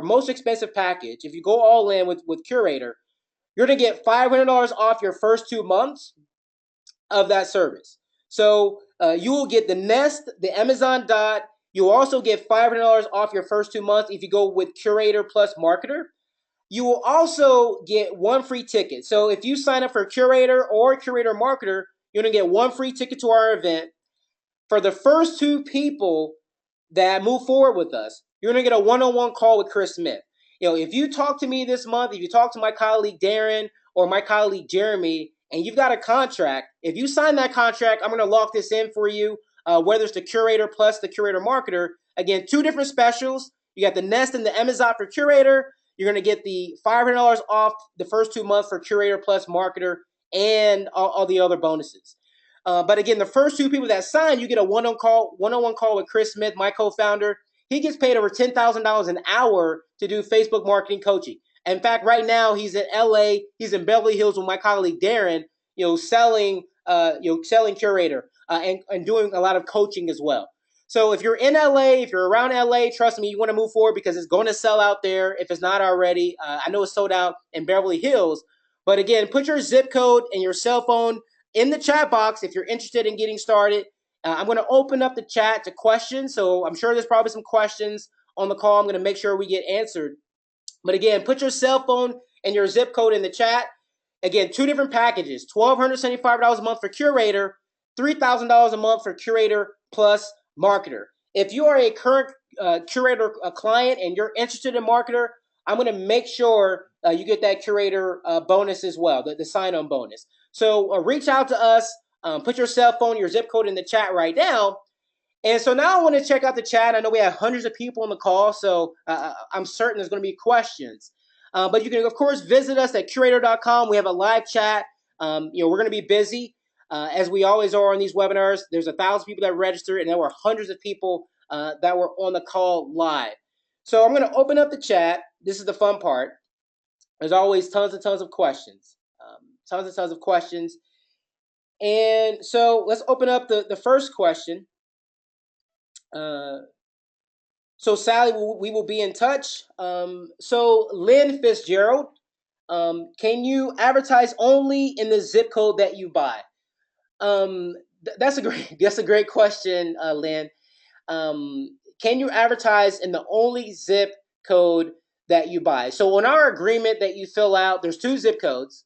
most expensive package, if you go all in with Curator, you're going to get $500 off your first 2 months of that service. So you will get the Nest, the Amazon Dot. You'll also get $500 off your first 2 months if you go with Curator plus Marketer. You will also get 1 free ticket. So if you sign up for Curator or Curator Marketer, you're going to get 1 free ticket to our event. For the first 2 people that move forward with us, you're going to get a one-on-one call with Chris Smith. If you talk to me this month, if you talk to my colleague Darren or my colleague Jeremy, and you've got a contract, if you sign that contract, I'm going to lock this in for you, whether it's the Curator plus the Curator Marketer. Again, 2 different specials. You got the Nest and the Amazon for Curator. You're going to get the $500 off the first 2 months for Curator plus Marketer and all the other bonuses. But again, the first 2 people that sign, you get a one-on-one call with Chris Smith, my co-founder. He gets paid over $10,000 an hour to do Facebook marketing coaching. In fact, right now he's in LA. He's in Beverly Hills with my colleague Darren, selling Curator and doing a lot of coaching as well. So if you're in LA, if you're around LA, trust me, you want to move forward because it's going to sell out there if it's not already. I know it's sold out in Beverly Hills. But again, put your zip code and your cell phone in the chat box if you're interested in getting started. I'm going to open up the chat to questions. So I'm sure there's probably some questions on the call. I'm going to make sure we get answered. But again, put your cell phone and your zip code in the chat. Again, 2 different packages, $1,275 a month for Curator, $3,000 a month for Curator plus Marketer. If you are a current Curator client and you're interested in Marketer, I'm going to make sure you get that Curator bonus as well, the sign-on bonus. So reach out to us, put your cell phone, your zip code in the chat right now. And so now I want to check out the chat. I know we have hundreds of people on the call, so I'm certain there's going to be questions. But you can, of course, visit us at curator.com. We have a live chat. We're going to be busy, as we always are on these webinars. There's 1,000 people that registered, and there were hundreds of people that were on the call live. So I'm going to open up the chat. This is the fun part. There's always tons and tons of questions. Tons of questions. And so let's open up the first question. So Sally, we will be in touch. So Lynn Fitzgerald, can you advertise only in the zip code that you buy? That's a great question, Lynn. Can you advertise in the only zip code that you buy? So on our agreement that you fill out, there's 2 zip codes,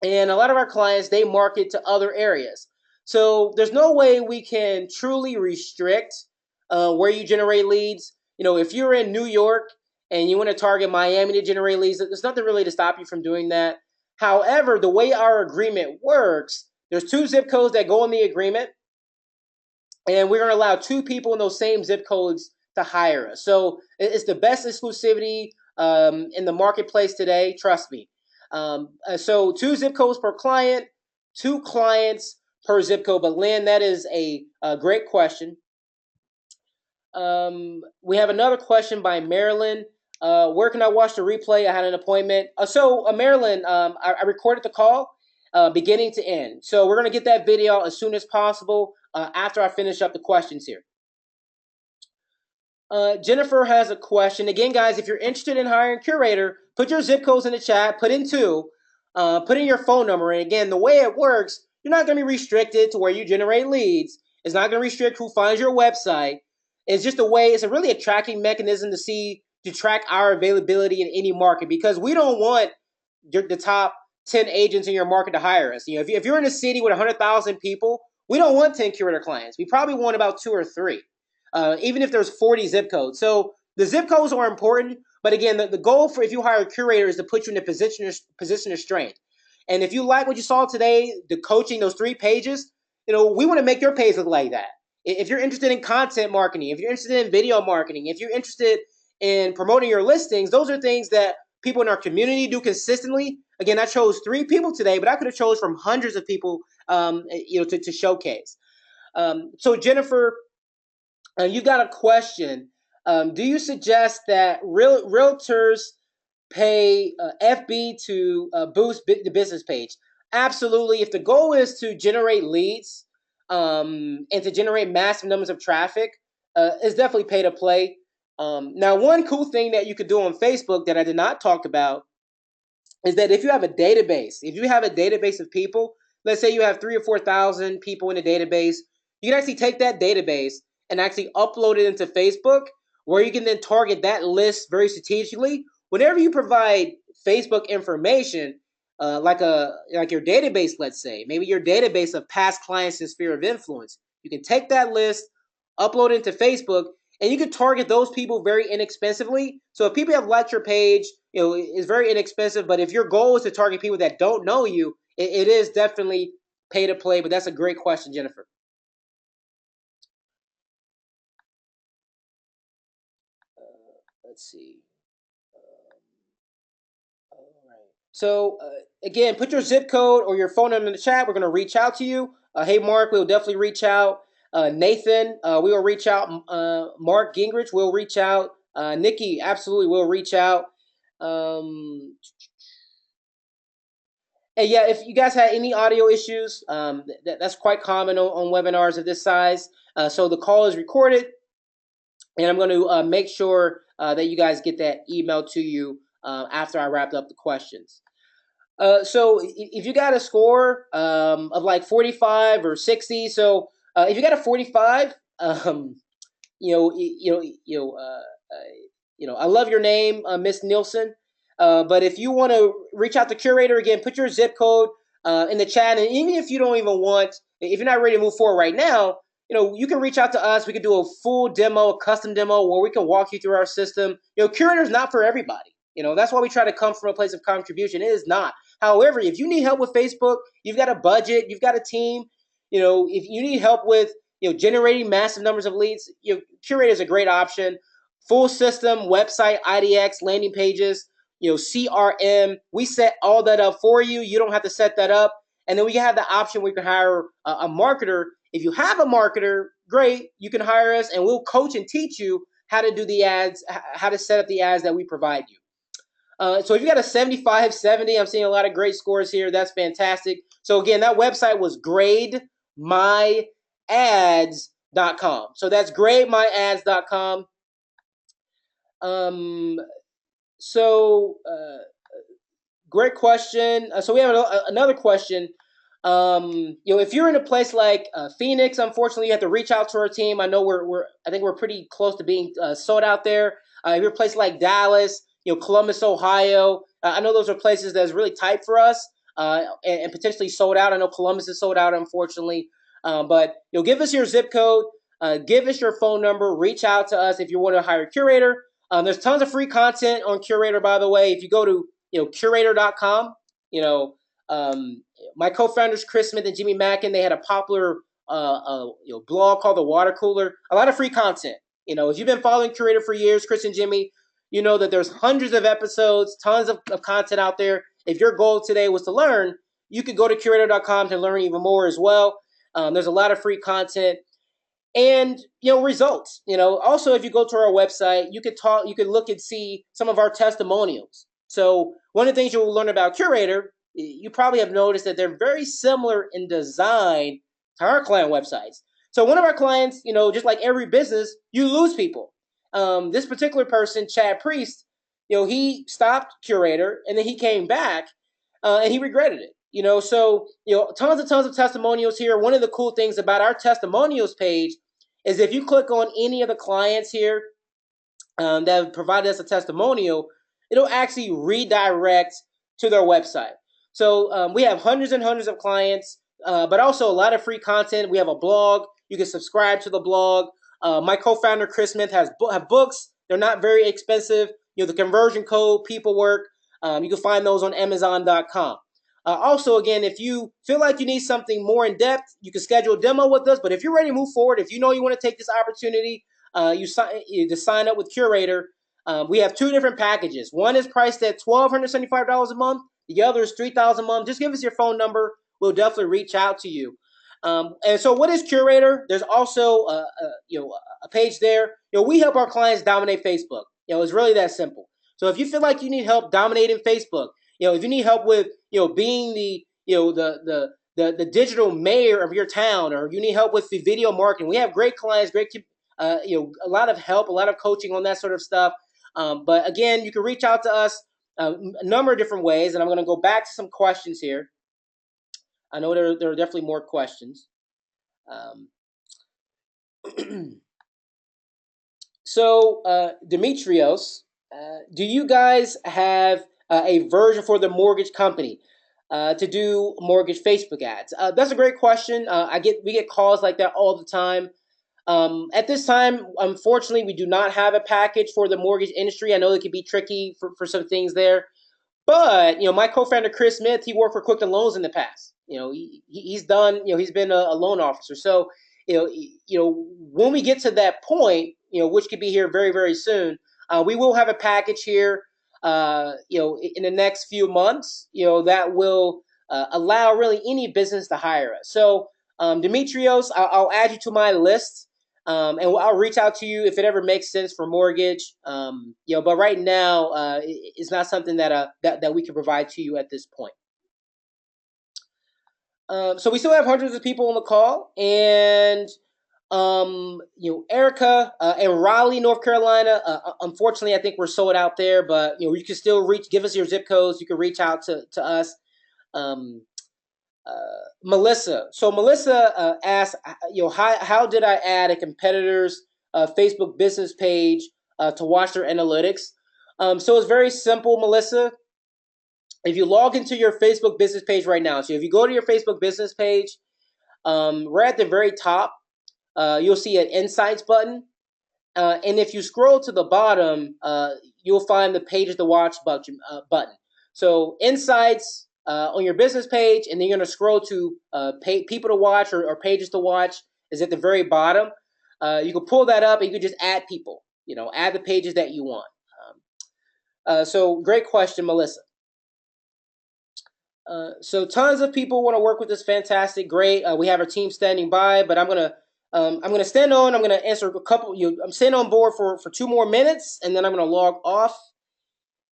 and a lot of our clients, they market to other areas. So there's no way we can truly restrict where you generate leads. If you're in New York and you want to target Miami to generate leads, there's nothing really to stop you from doing that. However, the way our agreement works, there's 2 zip codes that go in the agreement, and we're going to allow 2 people in those same zip codes to hire us. So it's the best exclusivity in the marketplace today. Trust me. So 2 zip codes per client, 2 clients per zip code. But Lynn, that is a great question. We have another question by Marilyn. Where can I watch the replay? I had an appointment. Marilyn, I recorded the call beginning to end. So we're going to get that video as soon as possible after I finish up the questions here. Jennifer has a question. Again, guys, if you're interested in hiring a curator, put your zip codes in the chat, put in two, put in your phone number. And again, the way it works, you're not going to be restricted to where you generate leads. It's not going to restrict who finds your website. It's just a way, it's a really attracting mechanism to track our availability in any market, because we don't want the top 10 agents in your market to hire us. If you're in a city with 100,000 people, we don't want 10 curator clients. We probably want about two or three, even if there's 40 zip codes. So the zip codes are important, but again, the goal for if you hire a curator is to put you in a position of strength. And if you like what you saw today, the coaching, those 3 pages, we want to make your page look like that. If you're interested in content marketing, if you're interested in video marketing, if you're interested in promoting your listings, those are things that people in our community do consistently. Again, I chose 3 people today, but I could have chose from hundreds of people, to showcase. So Jennifer, you've got a question. Do you suggest that realtors pay FB to boost the business page? Absolutely. If the goal is to generate leads and to generate massive numbers of traffic, it's definitely pay to play. Now, one cool thing that you could do on Facebook that I did not talk about is that if you have a database of people, let's say you have 3 or 4,000 people in a database, you can actually take that database and actually upload it into Facebook, where you can then target that list very strategically. Whenever you provide Facebook information, like your database, let's say, maybe your database of past clients in sphere of influence, you can take that list, upload it into Facebook, and you can target those people very inexpensively. So if people have liked your page, it's very inexpensive. But if your goal is to target people that don't know you, it is definitely pay to play. But that's a great question, Jennifer. Let's see. All right. So again, put your zip code or your phone number in the chat. We're going to reach out to you. Hey, Mark, we'll definitely reach out. Nathan, we will reach out. Mark Gingrich will reach out. Nikki, absolutely, will reach out. And yeah, if you guys had any audio issues, that's quite common on webinars of this size. So the call is recorded, and I'm going to make sure that you guys get that email to you after I wrapped up the questions. So if you got a score of like 45 or 60, so if you got a 45, I love your name, Miss Nielsen. But if you want to reach out to Curator, again, put your zip code in the chat. And even if you don't even if you're not ready to move forward right now, you can reach out to us. We can do a full demo, a custom demo, where we can walk you through our system. Curator is not for everybody. That's why we try to come from a place of contribution. It is not. However, if you need help with Facebook, you've got a budget, you've got a team, if you need help with generating massive numbers of leads, Curator is a great option. Full system, website, IDX, landing pages, CRM. We set all that up for you. You don't have to set that up. And then we have the option where you can hire a marketer. If you have a marketer, great, you can hire us and we'll coach and teach you how to do the ads, how to set up the ads that we provide you. So if you got a 75, 70, I'm seeing a lot of great scores here. That's fantastic. So again, that website was grademyads.com. So that's grademyads.com. Great question. So we have another question. If you're in a place like Phoenix, unfortunately, you have to reach out to our team. I know I think we're pretty close to being sold out there. If you're a place like Dallas, Columbus, Ohio, I know those are places that's really tight for us and potentially sold out. I know Columbus is sold out, unfortunately. But give us your zip code, give us your phone number, reach out to us if you want to hire a curator. There's tons of free content on Curator, by the way. If you go to curator.com, my co-founders Chris Smith and Jimmy Mackin, they had a popular blog called The Water Cooler. A lot of free content. If you've been following Curator for years, Chris and Jimmy, you know that there's hundreds of episodes, tons of content out there. If your goal today was to learn, you could go to curator.com to learn even more as well. There's a lot of free content. And results. Also, if you go to our website, you could look and see some of our testimonials. So one of the things you will learn about Curator, you probably have noticed that they're very similar in design to our client websites. So one of our clients, just like every business, you lose people. this particular person, Chad Priest, he stopped Curator and then he came back and he regretted it. So tons and tons of testimonials here. One of the cool things about our testimonials page is if you click on any of the clients here that have provided us a testimonial, it'll actually redirect to their website. So we have hundreds and hundreds of clients, but also a lot of free content. We have a blog. You can subscribe to the blog. My co-founder, Chris Smith, have books. They're not very expensive. The conversion code, people work. You can find those on Amazon.com. Also, again, if you feel like you need something more in depth, you can schedule a demo with us. But if you're ready to move forward, if you know you want to take this opportunity, you sign up with Curator. We have two different packages. One is priced at $1,275 a month. The other is $3,000 a month. Just give us your phone number. We'll definitely reach out to you. And so, what is Curator? There's also a page there. We help our clients dominate Facebook. It's really that simple. So if you feel like you need help dominating Facebook, if you need help with being the digital mayor of your town, or you need help with the video marketing, we have great clients, a lot of help, a lot of coaching on that sort of stuff. But again, you can reach out to us a number of different ways, and I'm going to go back to some questions here. I know there are definitely more questions. So, Demetrios, do you guys have a version for the mortgage company to do mortgage Facebook ads? That's a great question. We get calls like that all the time. At this time, unfortunately, we do not have a package for the mortgage industry. I know it can be tricky for some things there. But my co-founder Chris Smith, he worked for Quicken Loans in the past. He's done. He's been a loan officer. So when we get to that point, which could be here very very soon, we will have a package here. In the next few months, that will allow really any business to hire us. So Demetrios, I'll add you to my list. And I'll reach out to you if it ever makes sense for mortgage. But right now, it's not something that we can provide to you at this point. So we still have hundreds of people on the call, and Erica in Raleigh, North Carolina. Unfortunately, I think we're sold out there, but you can still give us your zip codes. You can reach out to us. Melissa. So Melissa asked, how did I add a competitor's Facebook business page to watch their analytics? So it's very simple, Melissa. If you log into your Facebook business page right now, so if you go to your Facebook business page, right at the very top, you'll see an Insights button. And if you scroll to the bottom, you'll find the Pages to Watch button. So Insights on your business page, and then you're going to scroll to People to Watch or Pages to Watch is at the very bottom. You can pull that up and you can just add people, add the pages that you want. So great question, Melissa. So tons of people want to work with us. Fantastic, great. We have our team standing by, but I'm gonna stand on. I'm gonna answer a couple. I'm staying on board for 2 more minutes, and then I'm gonna log off.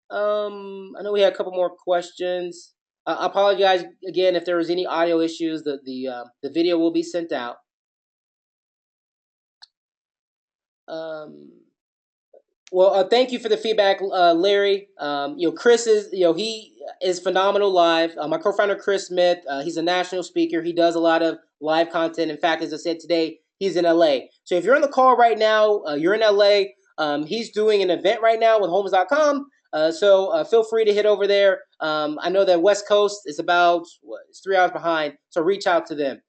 I know we had a couple more questions. I apologize again if there was any audio issues. The video will be sent out. Well, thank you for the feedback, Larry. Chris is, he is phenomenal live. My co-founder, Chris Smith, he's a national speaker. He does a lot of live content. In fact, as I said today, he's in LA. So if you're on the call right now, you're in LA. He's doing an event right now with Homes.com. So feel free to hit over there. I know that West Coast is about it's 3 hours behind. So reach out to them.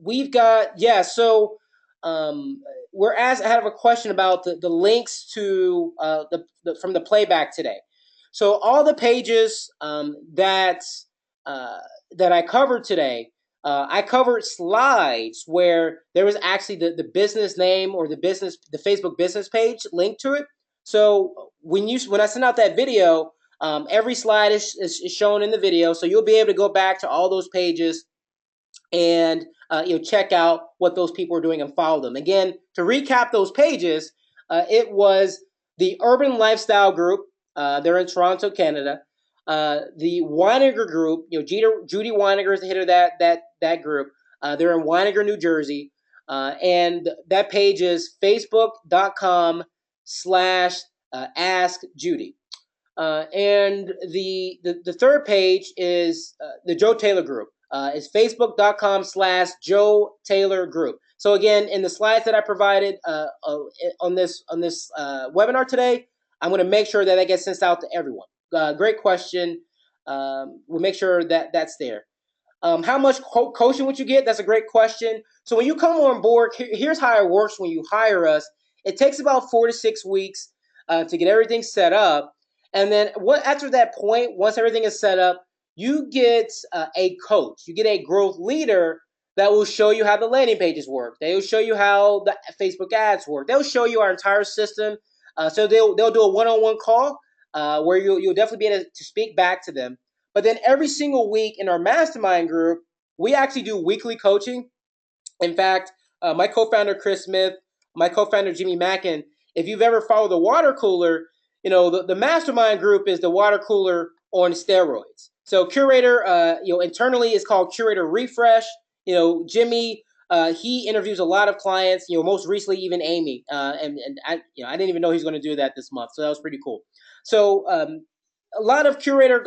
We've got, so I have a question about the links to from the playback today. So all the pages that I covered today, I covered slides where there was actually the business name or the Facebook business page linked to it. So when I send out that video, every slide is shown in the video, so you'll be able to go back to all those pages and check out what those people are doing and follow them. Again, to recap those pages, it was the Urban Lifestyle Group. They're in Toronto, Canada. The Winegar Group. Judy Winegar is the head of that group. They're in Winegar, New Jersey. And that page is facebook.com/ask Judy. And the third page is the Joe Taylor Group. It's facebook.com/Joe Taylor Group. So again, in the slides that I provided on this webinar today, I'm going to make sure that that gets sent out to everyone. Great question. We'll make sure that that's there. How much coaching would you get? That's a great question. So when you come on board, here's how it works when you hire us. It takes about 4 to 6 weeks to get everything set up. And then after that point, once everything is set up, you get a coach. You get a growth leader that will show you how the landing pages work. They will show you how the Facebook ads work. They'll show you our entire system. So they'll do a one-on-one call where you'll definitely be able to speak back to them. But then every single week in our mastermind group, we actually do weekly coaching. In fact, my co-founder, Chris Smith, my co-founder, Jimmy Mackin, if you've ever followed the water cooler, the mastermind group is the water cooler on steroids. So Curator, internally is called Curator Refresh. Jimmy, he interviews a lot of clients, most recently even Amy. And I didn't even know he was going to do that this month. So that was pretty cool. So, a lot of Curator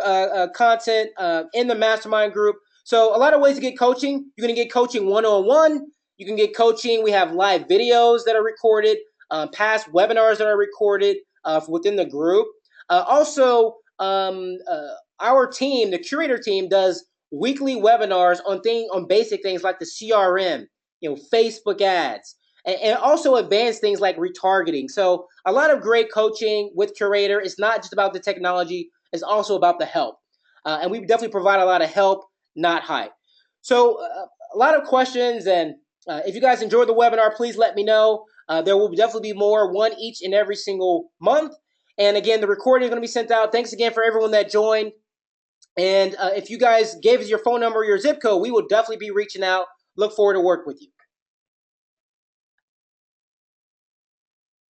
content in the mastermind group. So a lot of ways to get coaching. You're going to get coaching one-on-one. You can get coaching. We have live videos that are recorded, past webinars that are recorded within the group. Also, our team, the Curator team, does weekly webinars on basic things like the CRM, Facebook ads, and also advanced things like retargeting. So a lot of great coaching with Curator. It's not just about the technology. It's also about the help. And we definitely provide a lot of help, not hype. So a lot of questions. And if you guys enjoyed the webinar, please let me know. There will definitely be more, one each and every single month. And again, the recording is going to be sent out. Thanks again for everyone that joined. And if you guys gave us your phone number, your zip code, we will definitely be reaching out. Look forward to work with you.